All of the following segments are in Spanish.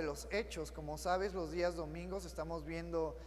de los Hechos. Como sabes, los días domingos estamos viendo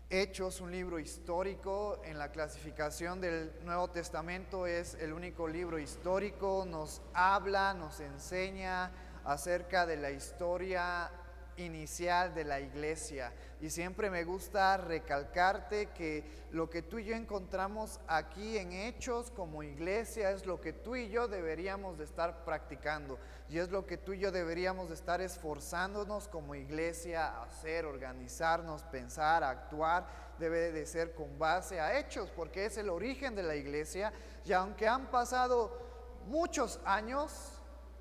Hechos, un libro histórico. En la clasificación del Nuevo Testamento es el único libro histórico. Nos habla, nos enseña acerca de la historia inicial de la iglesia. Y siempre me gusta recalcarte que lo que tú y yo encontramos aquí en Hechos como iglesia es lo que tú y yo deberíamos de estar practicando, y es lo que tú y yo deberíamos de estar esforzándonos como iglesia a hacer, organizarnos, pensar, actuar. Debe de ser con base a Hechos, porque es el origen de la iglesia. Y aunque han pasado muchos años,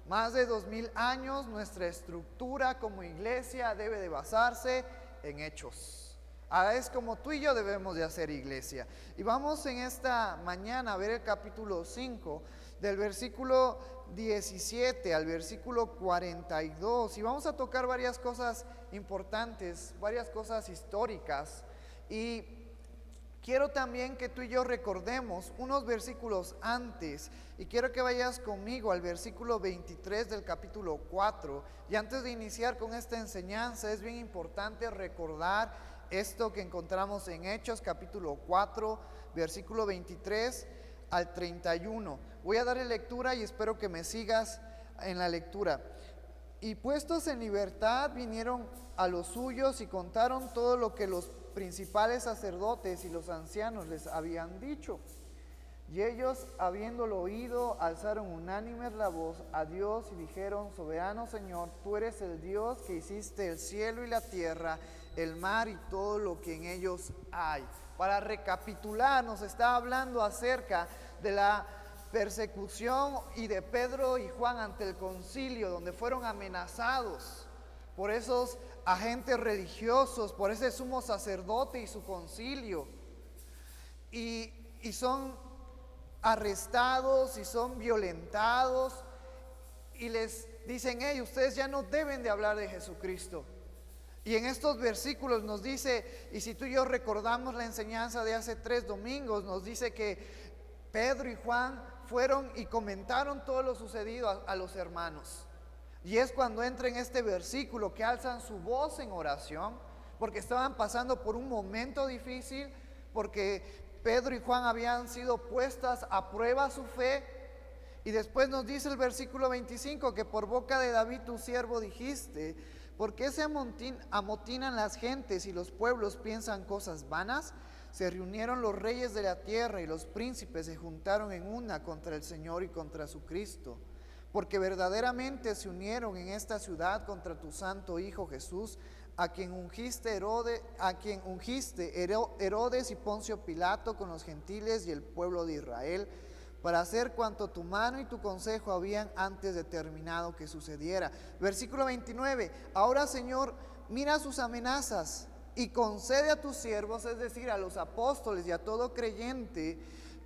más de 2000 años, nuestra estructura como iglesia debe de basarse en Hechos. Es como tú y yo debemos de hacer iglesia. Y vamos en esta mañana a ver el capítulo 5, del versículo 17 al versículo 42. Y vamos a tocar varias cosas importantes, varias cosas históricas. Y quiero también que tú y yo recordemos unos versículos antes, y quiero que vayas conmigo al versículo 23 del capítulo 4. Y antes de iniciar con esta enseñanza, es bien importante recordar esto que encontramos en Hechos capítulo 4, versículo 23 al 31. Voy a darle lectura y espero que me sigas en la lectura. Y puestos en libertad vinieron a los suyos y contaron todo lo que los principales sacerdotes y los ancianos les habían dicho. Y ellos, habiéndolo oído, alzaron unánimes la voz a Dios y dijeron: Soberano Señor, tú eres el Dios que hiciste el cielo y la tierra, el mar y todo lo que en ellos hay. Para recapitular, nos está hablando acerca de la persecución y de Pedro y Juan ante el concilio, donde fueron amenazados por esos agentes religiosos, por ese sumo sacerdote y su concilio, y son arrestados y son violentados, y les dicen: hey, ustedes ya no deben de hablar de Jesucristo. Y en estos versículos nos dice, y si tú y yo recordamos la enseñanza de hace 3 domingos, nos dice que Pedro y Juan fueron y comentaron todo lo sucedido a los hermanos. Y es cuando entra en este versículo que alzan su voz en oración, porque estaban pasando por un momento difícil, porque Pedro y Juan habían sido puestas a prueba su fe. Y después nos dice el versículo 25 que por boca de David tu siervo dijiste: ¿por qué se amotinan las gentes y los pueblos piensan cosas vanas? Se reunieron los reyes de la tierra y los príncipes se juntaron en una contra el Señor y contra su Cristo, porque verdaderamente se unieron en esta ciudad contra tu santo Hijo Jesús, a quien ungiste Herodes y Poncio Pilato con los gentiles y el pueblo de Israel, para hacer cuanto tu mano y tu consejo habían antes determinado que sucediera. Versículo 29. Ahora, Señor, mira sus amenazas y concede a tus siervos, es decir, a los apóstoles y a todo creyente,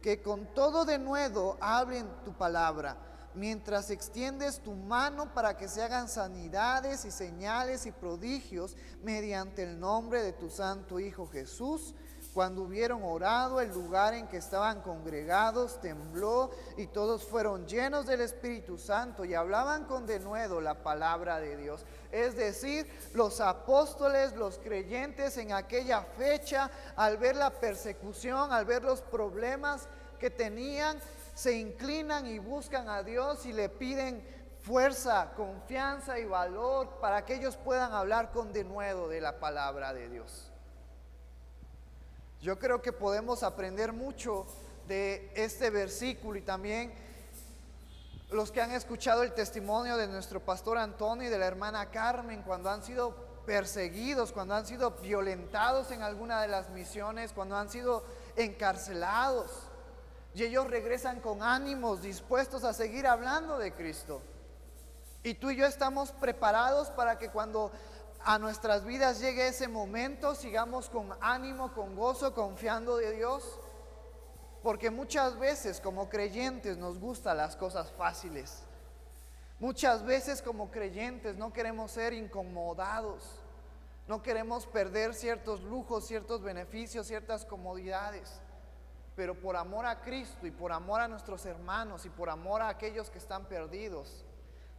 que con todo denuedo hablen tu palabra, mientras extiendes tu mano para que se hagan sanidades y señales y prodigios mediante el nombre de tu santo Hijo Jesús. Cuando hubieron orado, el lugar en que estaban congregados tembló y todos fueron llenos del Espíritu Santo y hablaban con denuedo la palabra de Dios. Es decir, los apóstoles, los creyentes en aquella fecha, al ver la persecución, al ver los problemas que tenían, se inclinan y buscan a Dios y le piden fuerza, confianza y valor para que ellos puedan hablar con denuedo de la palabra de Dios. Yo creo que podemos aprender mucho de este versículo, y también los que han escuchado el testimonio de nuestro pastor Antonio y de la hermana Carmen, cuando han sido perseguidos, cuando han sido violentados en alguna de las misiones, cuando han sido encarcelados, y ellos regresan con ánimos, dispuestos a seguir hablando de Cristo. Y tú y yo estamos preparados para que cuando a nuestras vidas llegue ese momento, sigamos con ánimo, con gozo, confiando de Dios. Porque muchas veces como creyentes nos gustan las cosas fáciles. Muchas veces como creyentes no queremos ser incomodados. No queremos perder ciertos lujos, ciertos beneficios, ciertas comodidades. Pero por amor a Cristo y por amor a nuestros hermanos y por amor a aquellos que están perdidos,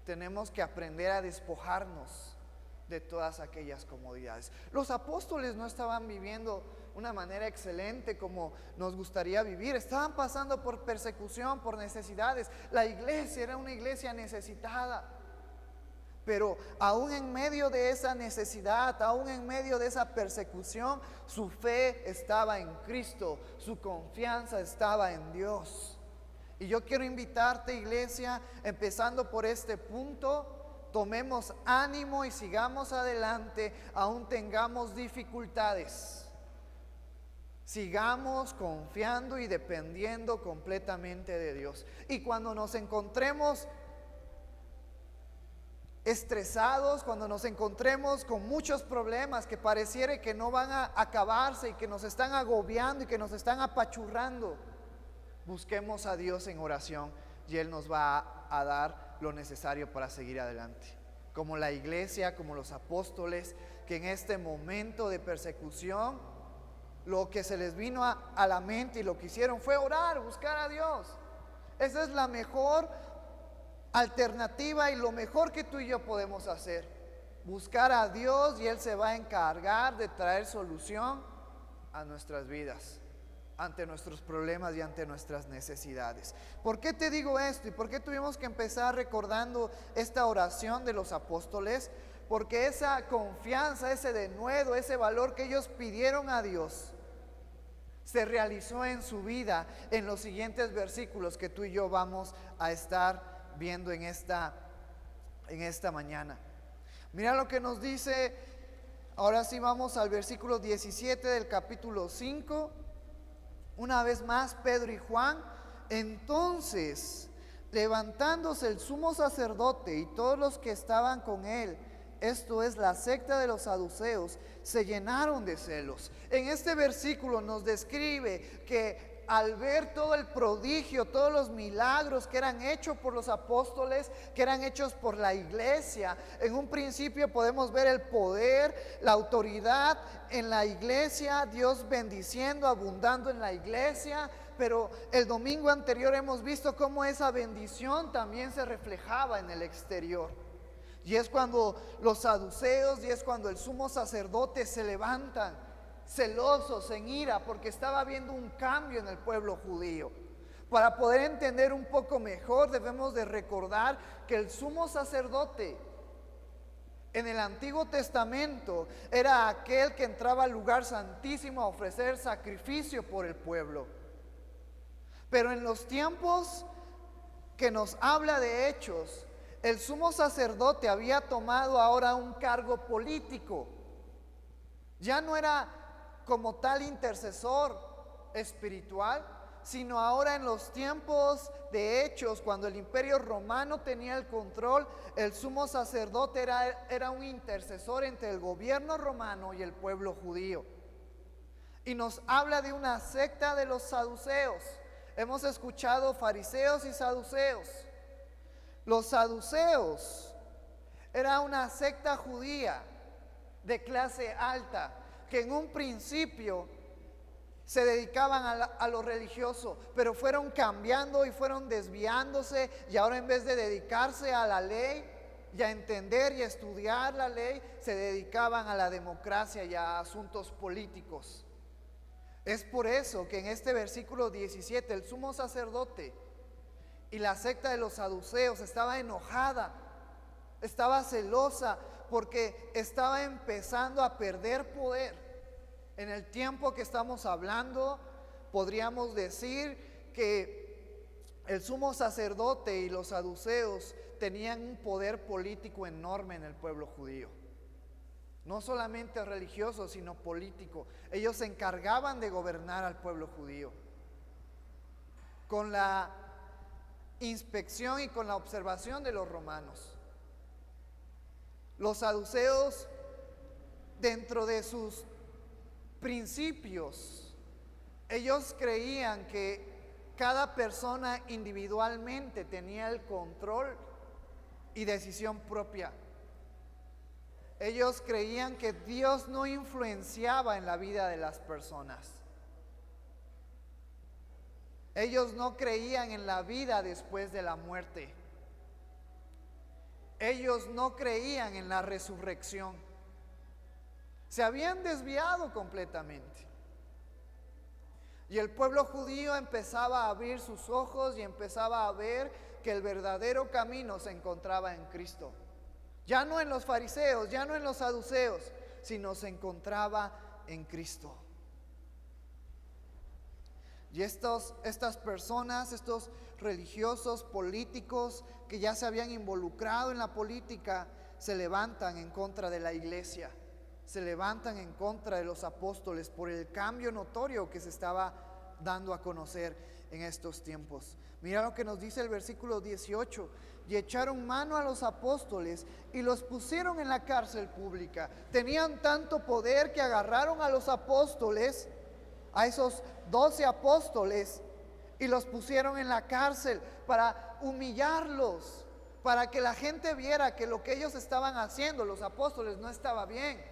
tenemos que aprender a despojarnos de todas aquellas comodidades. Los apóstoles no estaban viviendo una manera excelente como nos gustaría vivir. Estaban pasando por persecución, por necesidades. La iglesia era una iglesia necesitada. Pero aún en medio de esa necesidad, aún en medio de esa persecución, su fe estaba en Cristo, su confianza estaba en Dios. Y yo quiero invitarte, iglesia, empezando por este punto, tomemos ánimo y sigamos adelante, aún tengamos dificultades. Sigamos confiando y dependiendo completamente de Dios. Y cuando nos encontremos estresados, cuando nos encontremos con muchos problemas que pareciera que no van a acabarse y que nos están agobiando y que nos están apachurrando, busquemos a Dios en oración y Él nos va a dar lo necesario para seguir adelante. Como la iglesia, como los apóstoles, que en este momento de persecución, lo que se les vino a la mente y lo que hicieron fue orar, buscar a Dios. Esa es la mejor alternativa y lo mejor que tú y yo podemos hacer. Buscar a Dios y Él se va a encargar de traer solución a nuestras vidas, ante nuestros problemas y ante nuestras necesidades. ¿Por qué te digo esto? ¿Y por qué tuvimos que empezar recordando esta oración de los apóstoles? Porque esa confianza, ese denuedo, ese valor que ellos pidieron a Dios se realizó en su vida en los siguientes versículos que tú y yo vamos a estar viendo en esta mañana. Mira lo que nos dice. Ahora sí vamos al versículo 17 del capítulo 5. Una vez más Pedro y Juan. Entonces, levantándose el sumo sacerdote y todos los que estaban con él, esto es la secta de los saduceos, se llenaron de celos. En este versículo nos describe que al ver todo el prodigio, todos los milagros que eran hechos por los apóstoles, que eran hechos por la iglesia, en un principio podemos ver el poder, la autoridad en la iglesia, Dios bendiciendo, abundando en la iglesia. Pero el domingo anterior hemos visto cómo esa bendición también se reflejaba en el exterior. Y es cuando los saduceos y es cuando el sumo sacerdote se levantan celosos, en ira, porque estaba habiendo un cambio en el pueblo judío. Para poder entender un poco mejor, debemos de recordar que el sumo sacerdote en el Antiguo Testamento era aquel que entraba al lugar santísimo a ofrecer sacrificio por el pueblo. Pero en los tiempos que nos habla de Hechos, el sumo sacerdote había tomado ahora un cargo político. Ya no era como tal intercesor espiritual, sino ahora en los tiempos de Hechos, cuando el imperio romano tenía el control, el sumo sacerdote era un intercesor entre el gobierno romano y el pueblo judío. Y nos habla de una secta de los saduceos. Hemos escuchado fariseos y saduceos. Los saduceos era una secta judía de clase alta que en un principio se dedicaban a lo religioso, pero fueron cambiando y fueron desviándose, y ahora en vez de dedicarse a la ley y a entender y a estudiar la ley, se dedicaban a la democracia y a asuntos políticos. Es por eso que en este versículo 17 el sumo sacerdote y la secta de los saduceos estaba enojada, estaba celosa, porque estaba empezando a perder poder. En el tiempo que estamos hablando, podríamos decir que el sumo sacerdote y los saduceos tenían un poder político enorme en el pueblo judío. No solamente religioso, sino político. Ellos se encargaban de gobernar al pueblo judío con la inspección y con la observación de los romanos. Los saduceos, dentro de sus principios, ellos creían que cada persona individualmente tenía el control y decisión propia. Ellos creían que Dios no influenciaba en la vida de las personas. Ellos no creían en la vida después de la muerte. Ellos no creían en la resurrección. Se habían desviado completamente. Y el pueblo judío empezaba a abrir sus ojos y empezaba a ver que el verdadero camino se encontraba en Cristo. Ya no en los fariseos, ya no en los saduceos, sino se encontraba en Cristo. Y estas personas, estos religiosos, políticos que ya se habían involucrado en la política, se levantan en contra de la iglesia, se levantan en contra de los apóstoles por el cambio notorio que se estaba dando a conocer en estos tiempos. Mira lo que nos dice el versículo 18: y echaron mano a los apóstoles y los pusieron en la cárcel pública. Tenían tanto poder que agarraron a los apóstoles, a esos 12 apóstoles, y los pusieron en la cárcel para humillarlos, para que la gente viera que lo que ellos estaban haciendo, los apóstoles, no estaba bien.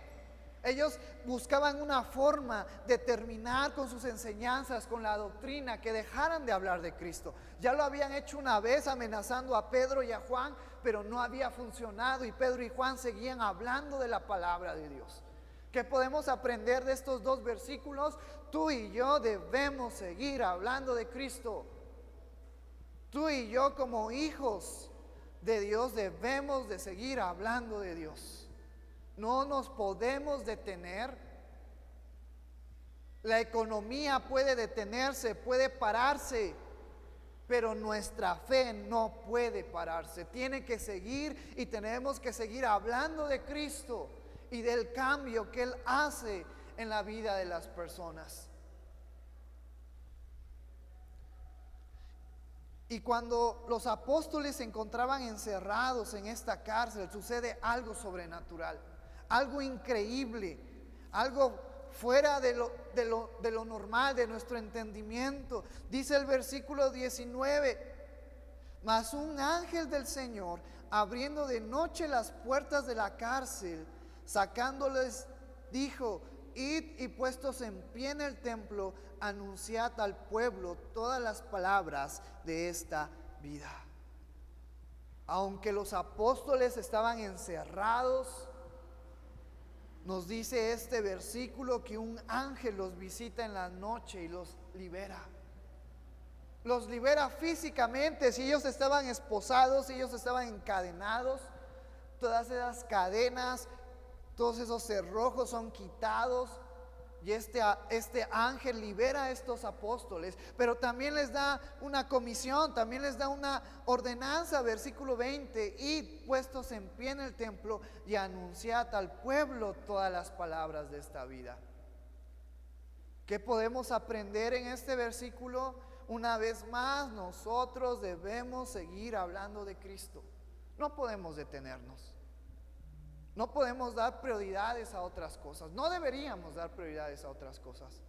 Ellos buscaban una forma de terminar con sus enseñanzas, con la doctrina, que dejaran de hablar de Cristo. Ya lo habían hecho una vez amenazando a Pedro y a Juan, pero no había funcionado, y Pedro y Juan seguían hablando de la palabra de Dios. ¿Qué podemos aprender de estos dos versículos? Tú y yo debemos seguir hablando de Cristo. Tú y yo, como hijos de Dios, debemos de seguir hablando de Dios. No nos podemos detener. La economía puede detenerse, puede pararse, pero nuestra fe no puede pararse. Tiene que seguir, y tenemos que seguir hablando de Cristo y del cambio que Él hace en la vida de las personas. Y cuando los apóstoles se encontraban encerrados en esta cárcel, sucede algo sobrenatural, algo increíble, algo fuera de lo normal, de nuestro entendimiento. Dice el versículo 19: mas un ángel del Señor, abriendo de noche las puertas de la cárcel, sacándoles, dijo: id y puestos en pie en el templo, anunciad al pueblo todas las palabras de esta vida. Aunque los apóstoles estaban encerrados, nos dice este versículo que un ángel los visita en la noche y los libera. Los libera físicamente. Si ellos estaban esposados, si ellos estaban encadenados, todas esas cadenas, todos esos cerrojos son quitados, y este ángel libera a estos apóstoles. Pero también les da una comisión, también les da una ordenanza. Versículo 20: id puestos en pie en el templo y anunciad al pueblo todas las palabras de esta vida. ¿Qué podemos aprender en este versículo? Una vez más, nosotros debemos seguir hablando de Cristo. No podemos detenernos. No podemos dar prioridades a otras cosas. No deberíamos dar prioridades a otras cosas.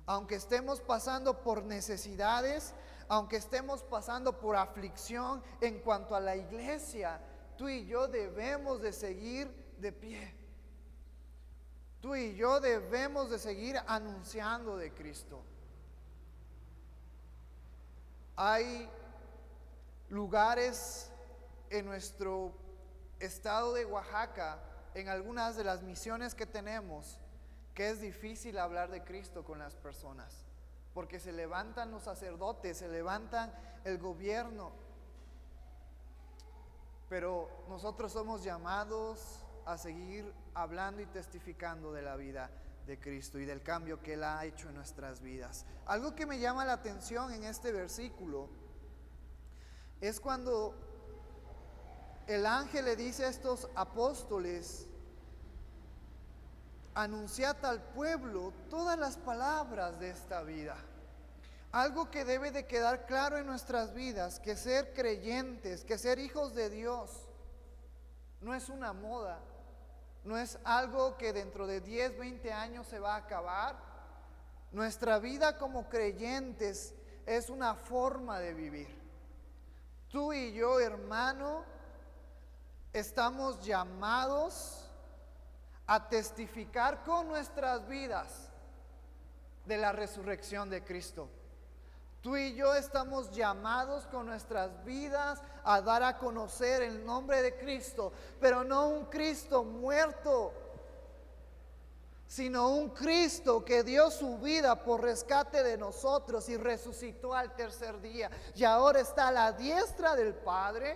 Aunque estemos pasando por necesidades, aunque estemos pasando por aflicción en cuanto a la iglesia, tú y yo debemos de seguir de pie. Tú y yo debemos de seguir anunciando de Cristo. Hay lugares en nuestro estado de Oaxaca, en algunas de las misiones que tenemos, que es difícil hablar de Cristo con las personas, porque se levantan los sacerdotes, se levantan el gobierno. Pero nosotros somos llamados a seguir hablando y testificando de la vida de Cristo y del cambio que Él ha hecho en nuestras vidas. Algo que me llama la atención en este versículo es cuando el ángel le dice a estos apóstoles: anunciad al pueblo todas las palabras de esta vida. Algo que debe de quedar claro en nuestras vidas, que ser creyentes, que ser hijos de Dios, no es una moda, no es algo que dentro de 10, 20 años se va a acabar. Nuestra vida como creyentes es una forma de vivir. Tú y yo, hermano, estamos llamados a testificar con nuestras vidas de la resurrección de Cristo. Tú y yo estamos llamados con nuestras vidas a dar a conocer el nombre de Cristo, pero no un Cristo muerto, sino un Cristo que dio su vida por rescate de nosotros y resucitó al tercer día. Y ahora está a la diestra del Padre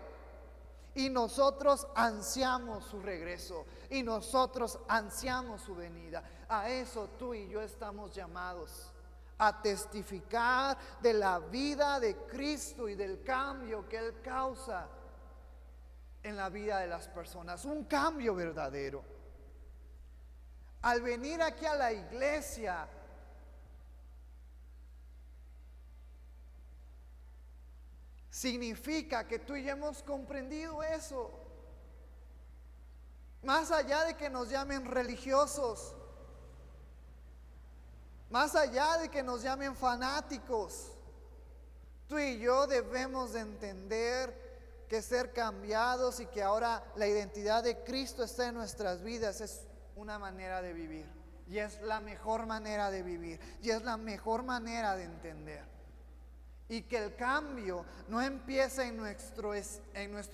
y nosotros ansiamos su regreso y nosotros ansiamos su venida. A eso tú y yo estamos llamados, a testificar de la vida de Cristo y del cambio que Él causa en la vida de las personas, un cambio verdadero. Al venir aquí a la iglesia, significa que tú y yo hemos comprendido eso. Más allá de que nos llamen religiosos, más allá de que nos llamen fanáticos, tú y yo debemos de entender que ser cambiados y que ahora la identidad de Cristo está en nuestras vidas es una manera de vivir, y es la mejor manera de vivir, y es la mejor manera de entender. Y que el cambio no empieza en nuestro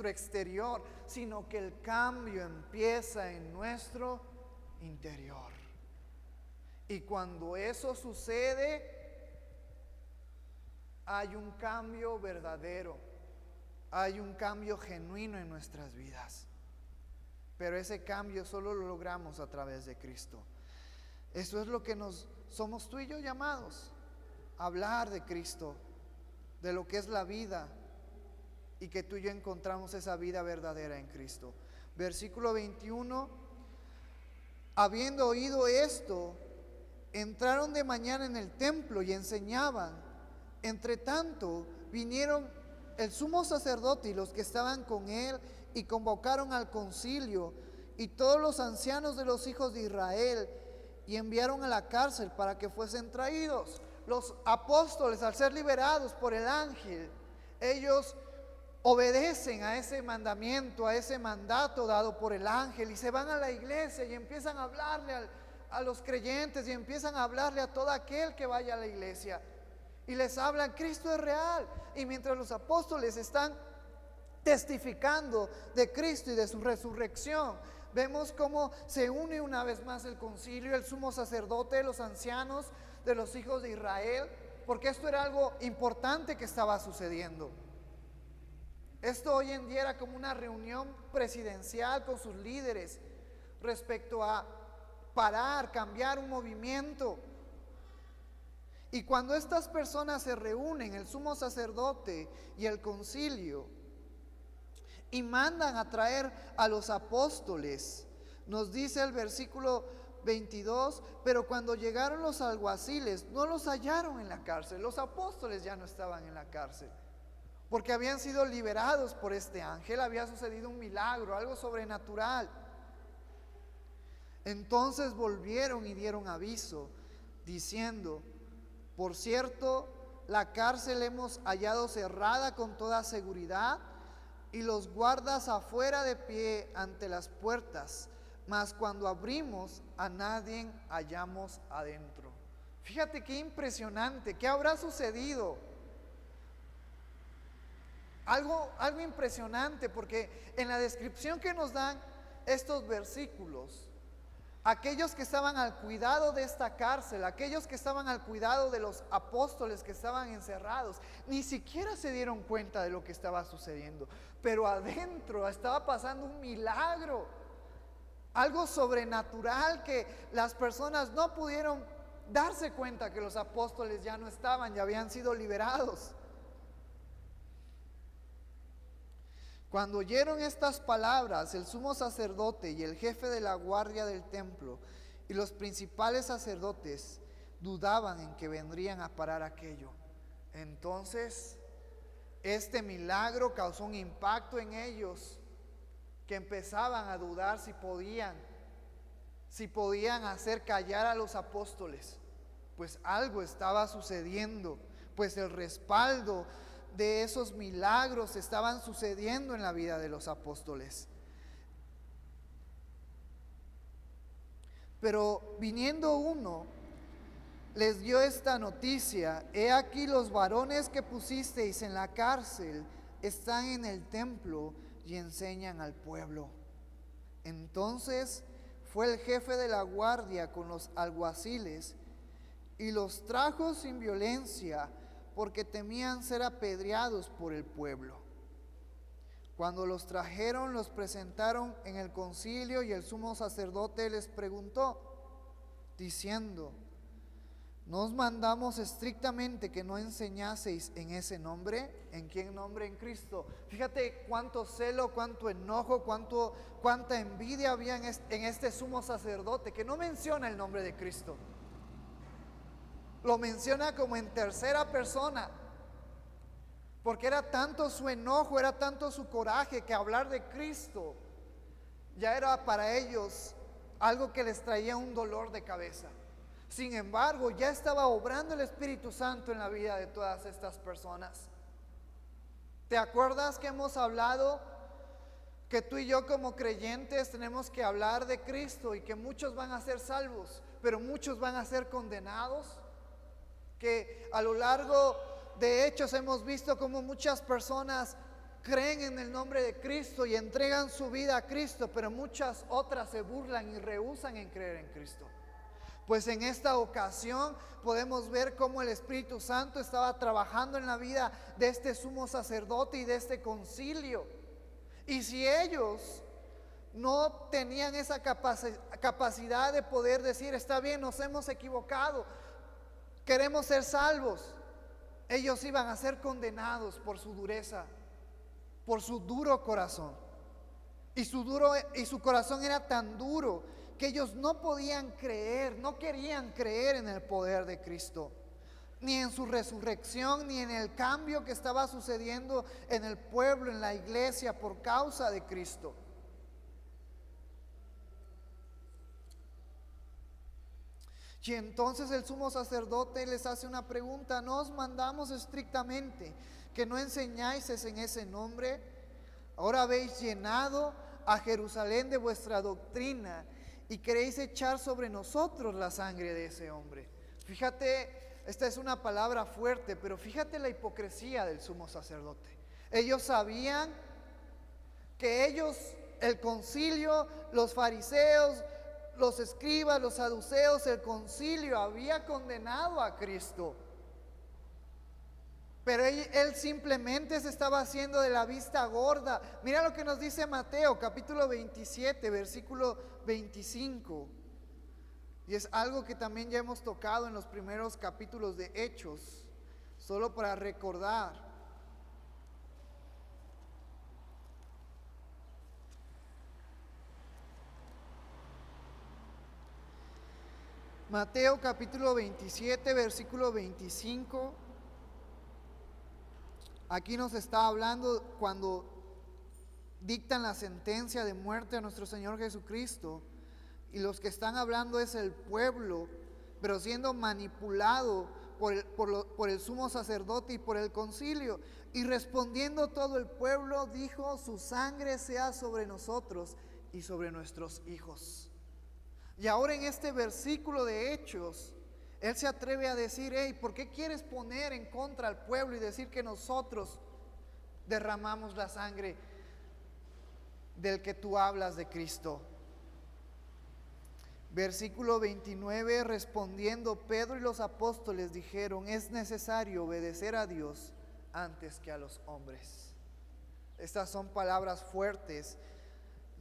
exterior, sino que el cambio empieza en nuestro interior. Y cuando eso sucede, hay un cambio verdadero, hay un cambio genuino en nuestras vidas. Pero ese cambio solo lo logramos a través de Cristo. Eso es lo que somos tú y yo llamados, a hablar de Cristo, de lo que es la vida, y que tú y yo encontramos esa vida verdadera en Cristo. Versículo 21: habiendo oído esto, entraron de mañana en el templo y enseñaban. Entre tanto vinieron el sumo sacerdote y los que estaban con él, y convocaron al concilio y todos los ancianos de los hijos de Israel, y enviaron a la cárcel para que fuesen traídos. Los apóstoles, al ser liberados por el ángel, ellos obedecen a ese mandamiento, a ese mandato dado por el ángel, y se van a la iglesia y empiezan a hablarle a los creyentes, y empiezan a hablarle a todo aquel que vaya a la iglesia, y les hablan: Cristo es real. Y mientras los apóstoles están testificando de Cristo y de su resurrección, vemos cómo se une una vez más el concilio, el sumo sacerdote, los ancianos de los hijos de Israel, porque esto era algo importante que estaba sucediendo. Esto hoy en día era como una reunión presidencial con sus líderes respecto a parar, cambiar un movimiento. Y cuando estas personas se reúnen, el sumo sacerdote y el concilio, y mandan a traer a los apóstoles, nos dice el versículo 22: pero cuando llegaron los alguaciles, no los hallaron en la cárcel. Los apóstoles ya no estaban en la cárcel, porque habían sido liberados por este ángel. Había sucedido un milagro, algo sobrenatural. Entonces volvieron y dieron aviso, diciendo: por cierto, la cárcel hemos hallado cerrada con toda seguridad, y los guardas afuera de pie ante las puertas, mas cuando abrimos, a nadie hallamos adentro. Fíjate qué impresionante. ¿Qué habrá sucedido? Algo impresionante, porque en la descripción que nos dan estos versículos, aquellos que estaban al cuidado de esta cárcel, aquellos que estaban al cuidado de los apóstoles que estaban encerrados, ni siquiera se dieron cuenta de lo que estaba sucediendo. Pero adentro estaba pasando un milagro, algo sobrenatural, que las personas no pudieron darse cuenta que los apóstoles ya no estaban, ya habían sido liberados. Cuando oyeron estas palabras, el sumo sacerdote y el jefe de la guardia del templo y los principales sacerdotes dudaban en que vendrían a parar aquello. Entonces, este milagro causó un impacto en ellos, que empezaban a dudar si podían hacer callar a los apóstoles, pues algo estaba sucediendo, pues el respaldo de esos milagros estaban sucediendo en la vida de los apóstoles. Pero viniendo uno, les dio esta noticia: he aquí, los varones que pusisteis en la cárcel están en el templo y enseñan al pueblo. Entonces fue el jefe de la guardia con los alguaciles y los trajo sin violencia, porque temían ser apedreados por el pueblo. Cuando los trajeron, los presentaron en el concilio, y el sumo sacerdote les preguntó, diciendo: ¿no os mandamos estrictamente que no enseñaseis en ese nombre? ¿En qué nombre? En Cristo. Fíjate cuánto celo, cuánto enojo, cuánta envidia había en este sumo sacerdote, que no menciona el nombre de Cristo. Lo menciona como en tercera persona, porque era tanto su enojo, era tanto su coraje, que hablar de Cristo ya era para ellos algo que les traía un dolor de cabeza. Sin embargo, ya estaba obrando el Espíritu Santo en la vida de todas estas personas. ¿Te acuerdas que hemos hablado que tú y yo como creyentes tenemos que hablar de Cristo y que muchos van a ser salvos, pero muchos van a ser condenados? Que a lo largo de Hechos hemos visto cómo muchas personas creen en el nombre de Cristo y entregan su vida a Cristo, pero muchas otras se burlan y rehúsan en creer en Cristo. Pues en esta ocasión podemos ver cómo el Espíritu Santo estaba trabajando en la vida de este sumo sacerdote y de este concilio. Y si ellos no tenían esa capacidad de poder decir: está bien, nos hemos equivocado, queremos ser salvos, ellos iban a ser condenados por su dureza, por su duro corazón. Y su corazón era tan duro que ellos no podían creer, no querían creer en el poder de Cristo, ni en su resurrección, ni en el cambio que estaba sucediendo en el pueblo, en la iglesia, por causa de Cristo. Y entonces el sumo sacerdote les hace una pregunta: ¿no os mandamos estrictamente que no enseñáis en ese nombre? Ahora habéis llenado a Jerusalén de vuestra doctrina y queréis echar sobre nosotros la sangre de ese hombre. Fíjate, esta es una palabra fuerte, pero fíjate la hipocresía del sumo sacerdote. Ellos sabían que el concilio, los fariseos, los escribas, los saduceos, el concilio había condenado a Cristo. Pero él simplemente se estaba haciendo de la vista gorda. Mira lo que nos dice Mateo, capítulo 27, versículo 25. Y es algo que también ya hemos tocado en los primeros capítulos de Hechos, solo para recordar. Mateo capítulo 27, versículo 25. Aquí nos está hablando cuando dictan la sentencia de muerte a nuestro Señor Jesucristo. Y los que están hablando es el pueblo, pero siendo manipulado por el sumo sacerdote y por el concilio. Y respondiendo todo el pueblo, dijo: su sangre sea sobre nosotros y sobre nuestros hijos. Y ahora en este versículo de Hechos, él se atreve a decir: hey, ¿por qué quieres poner en contra al pueblo y decir que nosotros derramamos la sangre del que tú hablas, de Cristo? Versículo 29, respondiendo Pedro y los apóstoles dijeron: es necesario obedecer a Dios antes que a los hombres. Estas son palabras fuertes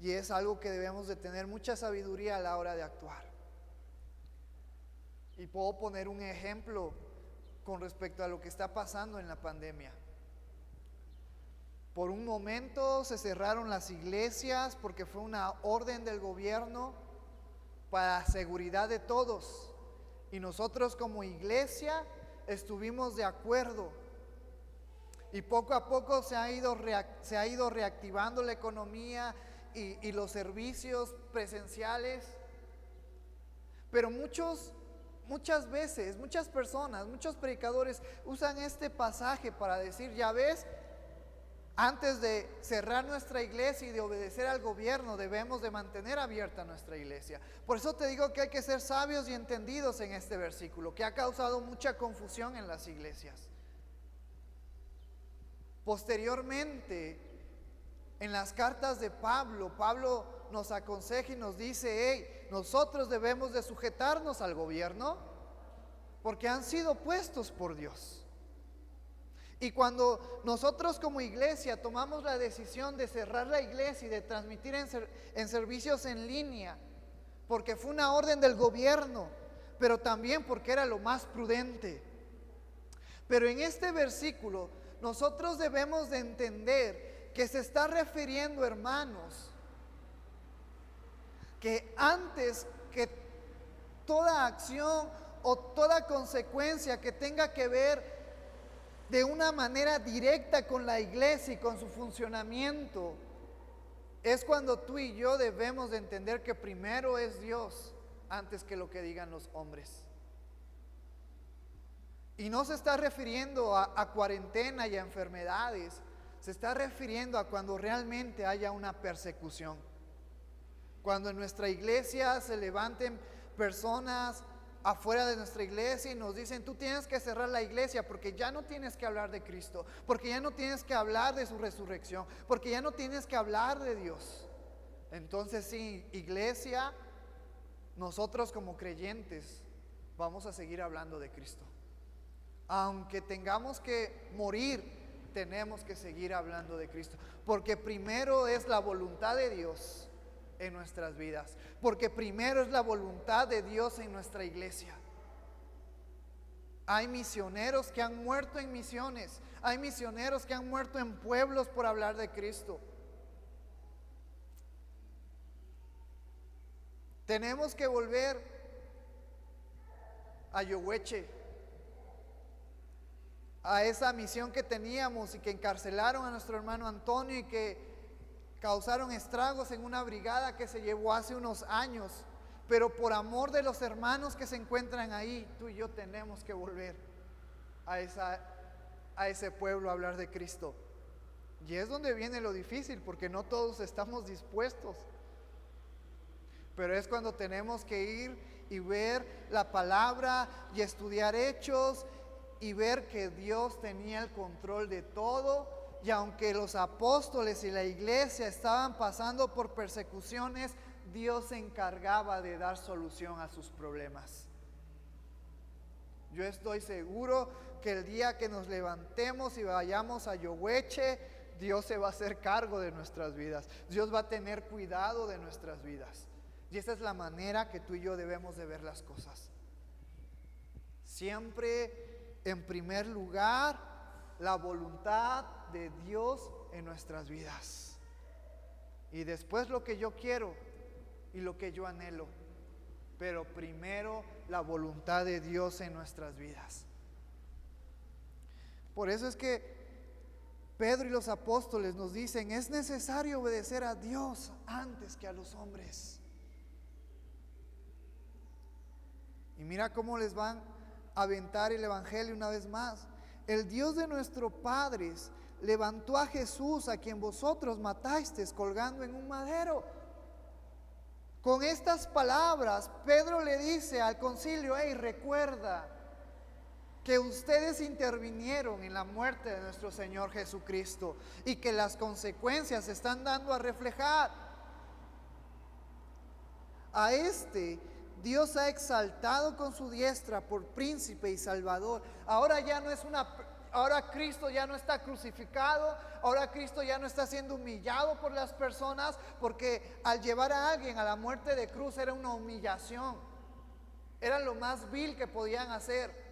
y es algo que debemos de tener mucha sabiduría a la hora de actuar. Y puedo poner un ejemplo con respecto a lo que está pasando en la pandemia. Por un momento se cerraron las iglesias porque fue una orden del gobierno para seguridad de todos. Y nosotros como iglesia estuvimos de acuerdo. Y poco a poco se ha ido reactivando la economía y los servicios presenciales. Pero muchas veces, muchas personas, muchos predicadores usan este pasaje para decir: ya ves, antes de cerrar nuestra iglesia y de obedecer al gobierno, debemos de mantener abierta nuestra iglesia. Por eso te digo que hay que ser sabios y entendidos en este versículo, que ha causado mucha confusión en las iglesias. Posteriormente, en las cartas de Pablo nos aconseja y nos dice, hey, nosotros debemos de sujetarnos al gobierno porque han sido puestos por Dios. Y cuando nosotros como iglesia tomamos la decisión de cerrar la iglesia y de transmitir en servicios en línea, porque fue una orden del gobierno, pero también porque era lo más prudente. Pero en este versículo nosotros debemos de entender que se está refiriendo, hermanos, que antes que toda acción o toda consecuencia que tenga que ver de una manera directa con la iglesia y con su funcionamiento, es cuando tú y yo debemos de entender que primero es Dios antes que lo que digan los hombres. Y no se está refiriendo a cuarentena y a enfermedades, se está refiriendo a cuando realmente haya una persecución. Cuando en nuestra iglesia se levanten personas afuera de nuestra iglesia y nos dicen, tú tienes que cerrar la iglesia porque ya no tienes que hablar de Cristo, porque ya no tienes que hablar de su resurrección, porque ya no tienes que hablar de Dios. Entonces sí, iglesia, nosotros como creyentes vamos a seguir hablando de Cristo. Aunque tengamos que morir, tenemos que seguir hablando de Cristo, porque primero es la voluntad de Dios en nuestras vidas, porque primero es la voluntad de Dios en nuestra iglesia. Hay misioneros que han muerto en misiones, hay misioneros que han muerto en pueblos por hablar de Cristo. Tenemos que volver a Yohueche, a esa misión que teníamos y que encarcelaron a nuestro hermano Antonio y que causaron estragos en una brigada que se llevó hace unos años. Pero por amor de los hermanos que se encuentran ahí, tú y yo tenemos que volver a ese pueblo a hablar de Cristo. Y es donde viene lo difícil, porque no todos estamos dispuestos. Pero es cuando tenemos que ir y ver la palabra y estudiar hechos y ver que Dios tenía el control de todo. Y aunque los apóstoles y la iglesia estaban pasando por persecuciones, Dios se encargaba de dar solución a sus problemas. Yo estoy seguro que el día que nos levantemos y vayamos a Yohueche, Dios se va a hacer cargo de nuestras vidas. Dios va a tener cuidado de nuestras vidas. Y esa es la manera que tú y yo debemos de ver las cosas. Siempre en primer lugar, la voluntad de Dios en nuestras vidas. Y después lo que yo quiero y lo que yo anhelo. Pero primero la voluntad de Dios en nuestras vidas. Por eso es que Pedro y los apóstoles nos dicen, es necesario obedecer a Dios antes que a los hombres. Y mira cómo les van a aventar el evangelio una vez más. El Dios de nuestros padres levantó a Jesús, a quien vosotros matasteis colgando en un madero. Con estas palabras, Pedro le dice al concilio, hey, recuerda que ustedes intervinieron en la muerte de nuestro Señor Jesucristo y que las consecuencias se están dando a reflejar. A este Dios ha exaltado con su diestra por príncipe y salvador. Ahora Cristo ya no está crucificado, ahora Cristo ya no está siendo humillado por las personas, porque al llevar a alguien a la muerte de cruz era una humillación, era lo más vil que podían hacer.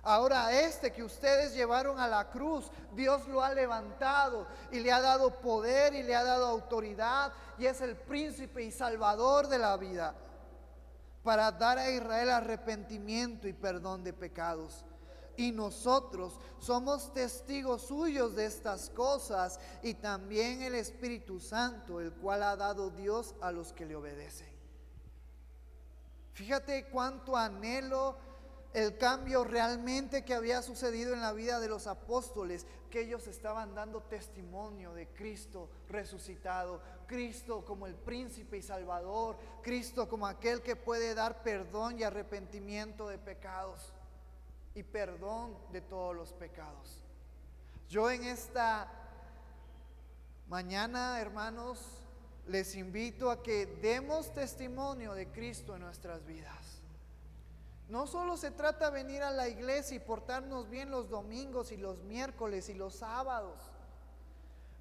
Ahora este que ustedes llevaron a la cruz, Dios lo ha levantado y le ha dado poder y le ha dado autoridad, y es el príncipe y salvador de la vida, para dar a Israel arrepentimiento y perdón de pecados. Y nosotros somos testigos suyos de estas cosas, y también el Espíritu Santo, el cual ha dado Dios a los que le obedecen. Fíjate cuánto anhelo el cambio realmente que había sucedido en la vida de los apóstoles, que ellos estaban dando testimonio de Cristo resucitado, Cristo como el príncipe y salvador, Cristo como aquel que puede dar perdón y arrepentimiento de pecados y perdón de todos los pecados. Yo en esta mañana, hermanos, les invito a que demos testimonio de Cristo en nuestras vidas. No solo se trata de venir a la iglesia y portarnos bien los domingos y los miércoles y los sábados.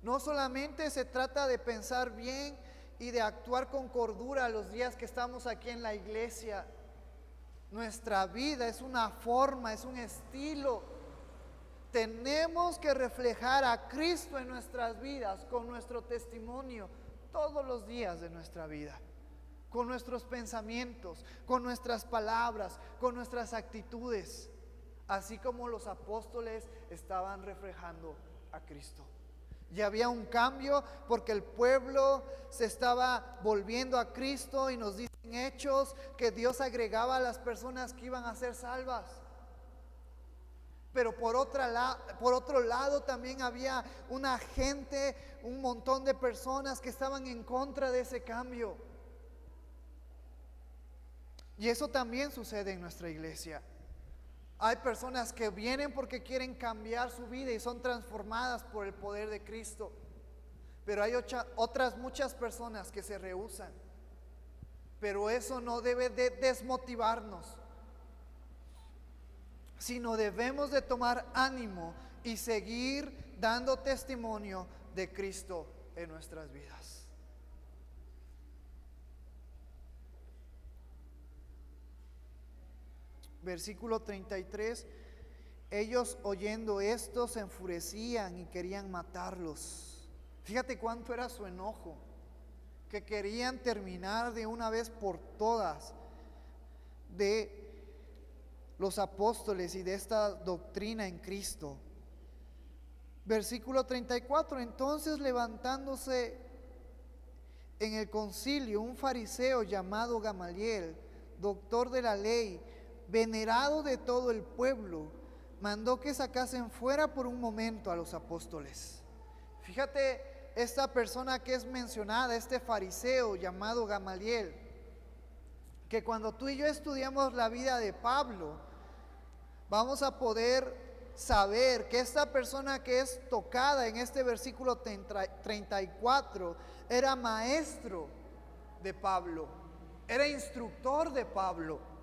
No solamente se trata de pensar bien y de actuar con cordura los días que estamos aquí en la iglesia. Nuestra vida es una forma, es un estilo. Tenemos que reflejar a Cristo en nuestras vidas con nuestro testimonio todos los días de nuestra vida, con nuestros pensamientos, con nuestras palabras, con nuestras actitudes, así como los apóstoles estaban reflejando a Cristo. Ya había un cambio porque el pueblo se estaba volviendo a Cristo, y nos dicen Hechos que Dios agregaba a las personas que iban a ser salvas. Pero por otro lado también había una gente, un montón de personas que estaban en contra de ese cambio. Y eso también sucede en nuestra iglesia. Hay personas que vienen porque quieren cambiar su vida y son transformadas por el poder de Cristo. Pero hay otras muchas personas que se rehúsan. Pero eso no debe de desmotivarnos, sino debemos de tomar ánimo y seguir dando testimonio de Cristo en nuestras vidas. Versículo 33, ellos oyendo esto se enfurecían y querían matarlos. Fíjate cuánto era su enojo, que querían terminar de una vez por todas de los apóstoles y de esta doctrina en Cristo. Versículo 34, entonces levantándose en el concilio un fariseo llamado Gamaliel, doctor de la ley, venerado de todo el pueblo, mandó que sacasen fuera por un momento a los apóstoles. Fíjate esta persona que es mencionada, este fariseo llamado Gamaliel, que cuando tú y yo estudiamos la vida de Pablo, vamos a poder saber que esta persona que es tocada en este versículo 34 era maestro de Pablo, era instructor de Pablo.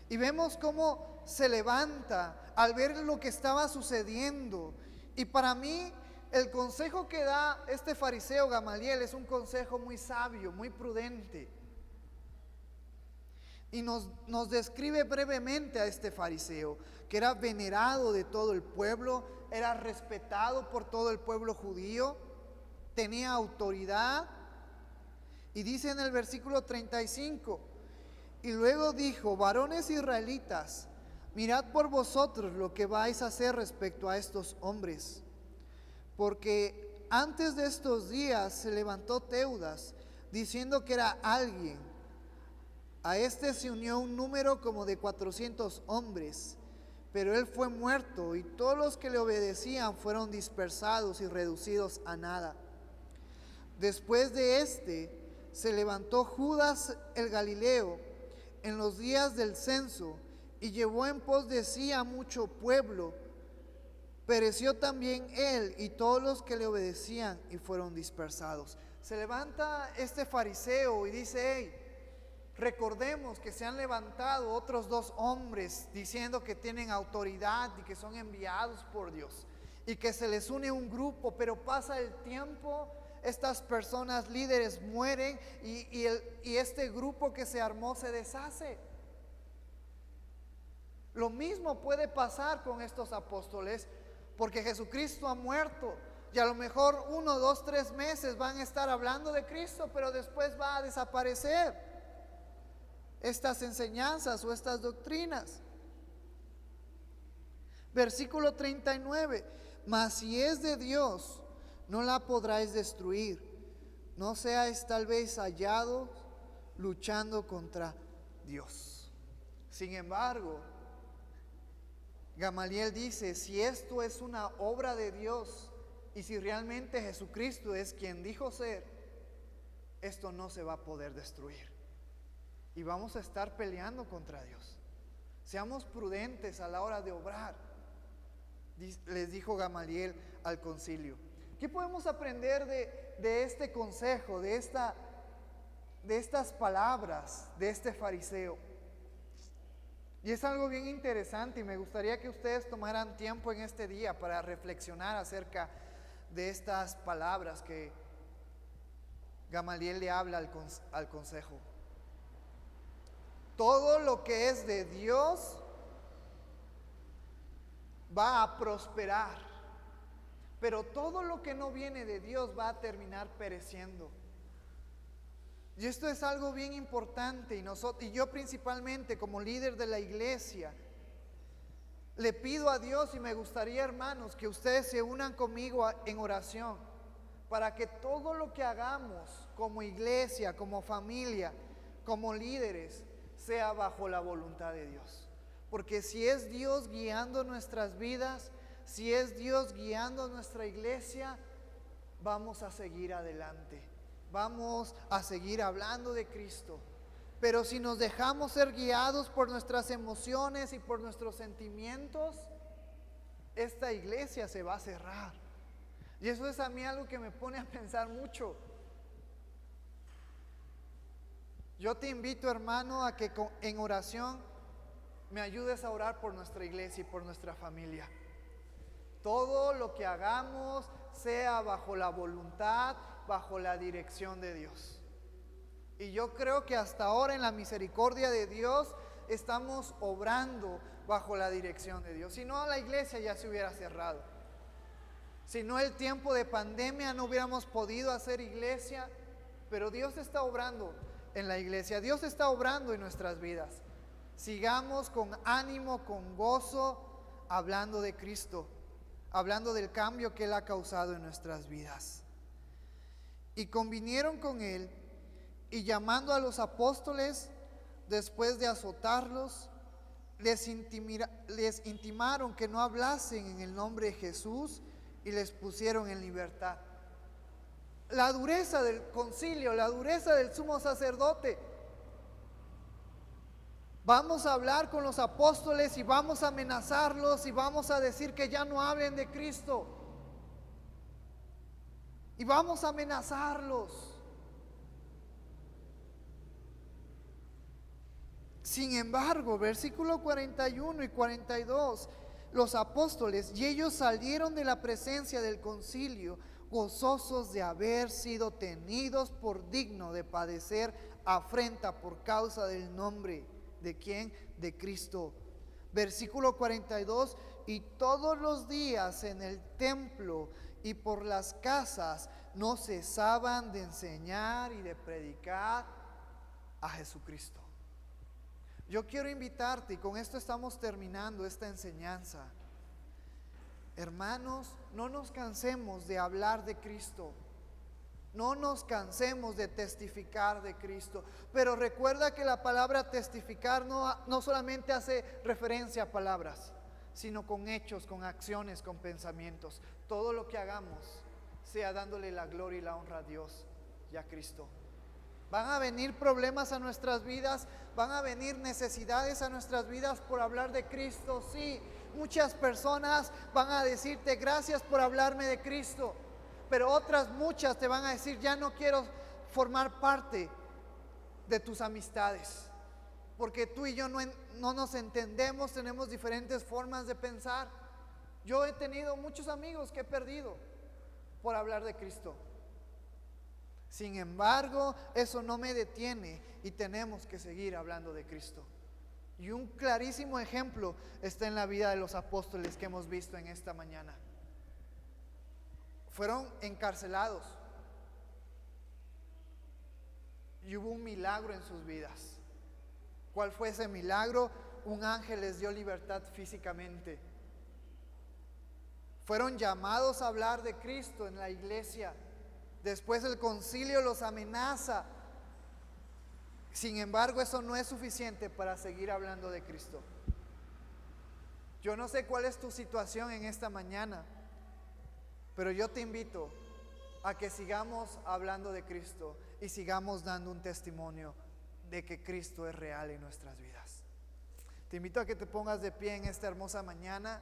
Y vemos cómo se levanta al ver lo que estaba sucediendo. Y para mí el consejo que da este fariseo Gamaliel es un consejo muy sabio, muy prudente. Y nos describe brevemente a este fariseo, que era venerado de todo el pueblo, era respetado por todo el pueblo judío, tenía autoridad. Y dice en el versículo 35, y luego dijo, varones israelitas, mirad por vosotros lo que vais a hacer respecto a estos hombres. Porque antes de estos días se levantó Teudas, diciendo que era alguien. A este se unió un número como de 400 hombres, pero él fue muerto y todos los que le obedecían fueron dispersados y reducidos a nada. Después de este se levantó Judas el Galileo en los días del censo y llevó en pos de sí a mucho pueblo. Pereció también él y todos los que le obedecían y fueron dispersados. Se levanta este fariseo y dice, hey, recordemos que se han levantado otros dos hombres diciendo que tienen autoridad y que son enviados por Dios y que se les une un grupo, pero pasa el tiempo, estas personas líderes mueren y este grupo que se armó se deshace. Lo mismo puede pasar con estos apóstoles, porque Jesucristo ha muerto y a lo mejor 1, 2, 3 meses van a estar hablando de Cristo, pero después va a desaparecer estas enseñanzas o estas doctrinas. Versículo 39, mas si es de Dios, no la podráis destruir, no seáis tal vez hallados luchando contra Dios. Sin embargo, Gamaliel dice, si esto es una obra de Dios y si realmente Jesucristo es quien dijo ser, esto no se va a poder destruir. Y vamos a estar peleando contra Dios. Seamos prudentes a la hora de obrar, les dijo Gamaliel al concilio. ¿Qué podemos aprender de este consejo, de estas palabras de este fariseo. Y es algo bien interesante y me gustaría que ustedes tomaran tiempo en este día para reflexionar acerca de estas palabras que Gamaliel le habla al consejo. Todo lo que es de Dios va a prosperar, pero todo lo que no viene de Dios va a terminar pereciendo. Y esto es algo bien importante y yo principalmente como líder de la iglesia le pido a Dios, y me gustaría, hermanos, que ustedes se unan conmigo en oración para que todo lo que hagamos como iglesia, como familia, como líderes, sea bajo la voluntad de Dios. Porque si es Dios guiando nuestras vidas, si es Dios guiando nuestra iglesia, vamos a seguir adelante. Vamos a seguir hablando de Cristo. Pero si nos dejamos ser guiados por nuestras emociones y por nuestros sentimientos, esta iglesia se va a cerrar. Y eso es a mí algo que me pone a pensar mucho. Yo te invito, hermano, a que en oración me ayudes a orar por nuestra iglesia y por nuestra familia. Todo lo que hagamos sea bajo la voluntad, bajo la dirección de Dios. Y yo creo que hasta ahora en la misericordia de Dios estamos obrando bajo la dirección de Dios. Si no, la iglesia ya se hubiera cerrado. Si no, el tiempo de pandemia no hubiéramos podido hacer iglesia. Pero Dios está obrando en la iglesia. Dios está obrando en nuestras vidas. Sigamos con ánimo, con gozo, hablando de Cristo, hablando del cambio que Él ha causado en nuestras vidas. Y convinieron con Él, y llamando a los apóstoles, después de azotarlos, les intimaron que no hablasen en el nombre de Jesús y les pusieron en libertad. La dureza del concilio, la dureza del sumo sacerdote. Vamos a hablar con los apóstoles y vamos a amenazarlos y vamos a decir que ya no hablen de Cristo. Y vamos a amenazarlos. Sin embargo, versículo 41 y 42, los apóstoles, y ellos salieron de la presencia del concilio, gozosos de haber sido tenidos por digno de padecer afrenta por causa del nombre. ¿De quién? De Cristo. Versículo 42, y todos los días en el templo y por las casas no cesaban de enseñar y de predicar a Jesucristo. Yo quiero invitarte, y con esto estamos terminando esta enseñanza. Hermanos, no nos cansemos de hablar de Cristo. No nos cansemos de testificar de Cristo. Pero recuerda que la palabra testificar no solamente hace referencia a palabras, sino con hechos, con acciones, con pensamientos. Todo lo que hagamos sea dándole la gloria y la honra a Dios y a Cristo. Van a venir problemas a nuestras vidas, van a venir necesidades a nuestras vidas por hablar de Cristo. Sí, muchas personas van a decirte gracias por hablarme de Cristo, pero otras muchas te van a decir ya no quiero formar parte de tus amistades, porque tú y yo no nos entendemos, tenemos diferentes formas de pensar. Yo he tenido muchos amigos que he perdido por hablar de Cristo. Sin embargo, eso no me detiene y tenemos que seguir hablando de Cristo. Y un clarísimo ejemplo está en la vida de los apóstoles que hemos visto en esta mañana. Fueron encarcelados y hubo un milagro en sus vidas. ¿Cuál fue ese milagro? Un ángel les dio libertad físicamente. Fueron llamados a hablar de Cristo en la iglesia. Después el concilio los amenaza. Sin embargo, eso no es suficiente para seguir hablando de Cristo. Yo no sé cuál es tu situación en esta mañana, pero yo te invito a que sigamos hablando de Cristo y sigamos dando un testimonio de que Cristo es real en nuestras vidas. Te invito a que te pongas de pie en esta hermosa mañana.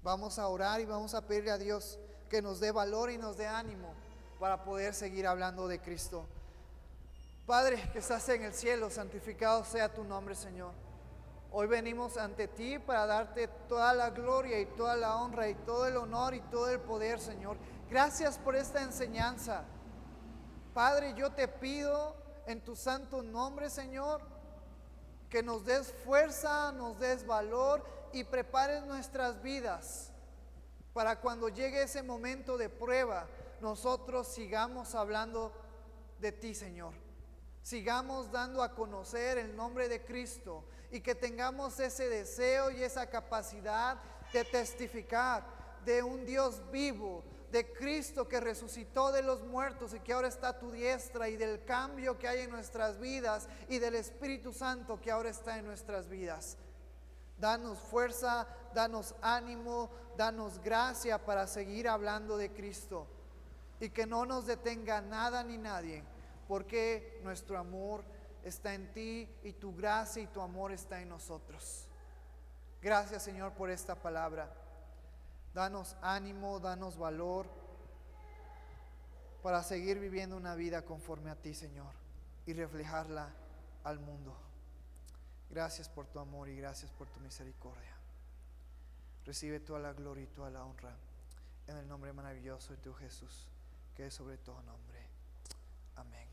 Vamos a orar y vamos a pedirle a Dios que nos dé valor y nos dé ánimo para poder seguir hablando de Cristo. Padre que estás en el cielo, santificado sea tu nombre, Señor. Hoy venimos ante ti para darte toda la gloria y toda la honra y todo el honor y todo el poder, Señor. Gracias por esta enseñanza. Padre, yo te pido en tu santo nombre, Señor, que nos des fuerza, nos des valor y prepares nuestras vidas para cuando llegue ese momento de prueba, nosotros sigamos hablando de ti, Señor. Sigamos dando a conocer el nombre de Cristo y que tengamos ese deseo y esa capacidad de testificar de un Dios vivo, de Cristo que resucitó de los muertos y que ahora está a tu diestra, y del cambio que hay en nuestras vidas y del Espíritu Santo que ahora está en nuestras vidas. Danos fuerza, danos ánimo, danos gracia para seguir hablando de Cristo y que no nos detenga nada ni nadie, porque nuestro amor está en ti y tu gracia y tu amor está en nosotros. Gracias, Señor, por esta palabra. Danos ánimo, danos valor para seguir viviendo una vida conforme a ti, Señor, y reflejarla al mundo. Gracias por tu amor y gracias por tu misericordia. Recibe toda la gloria y toda la honra en el nombre maravilloso de tu Jesús, que es sobre todo nombre. Amén.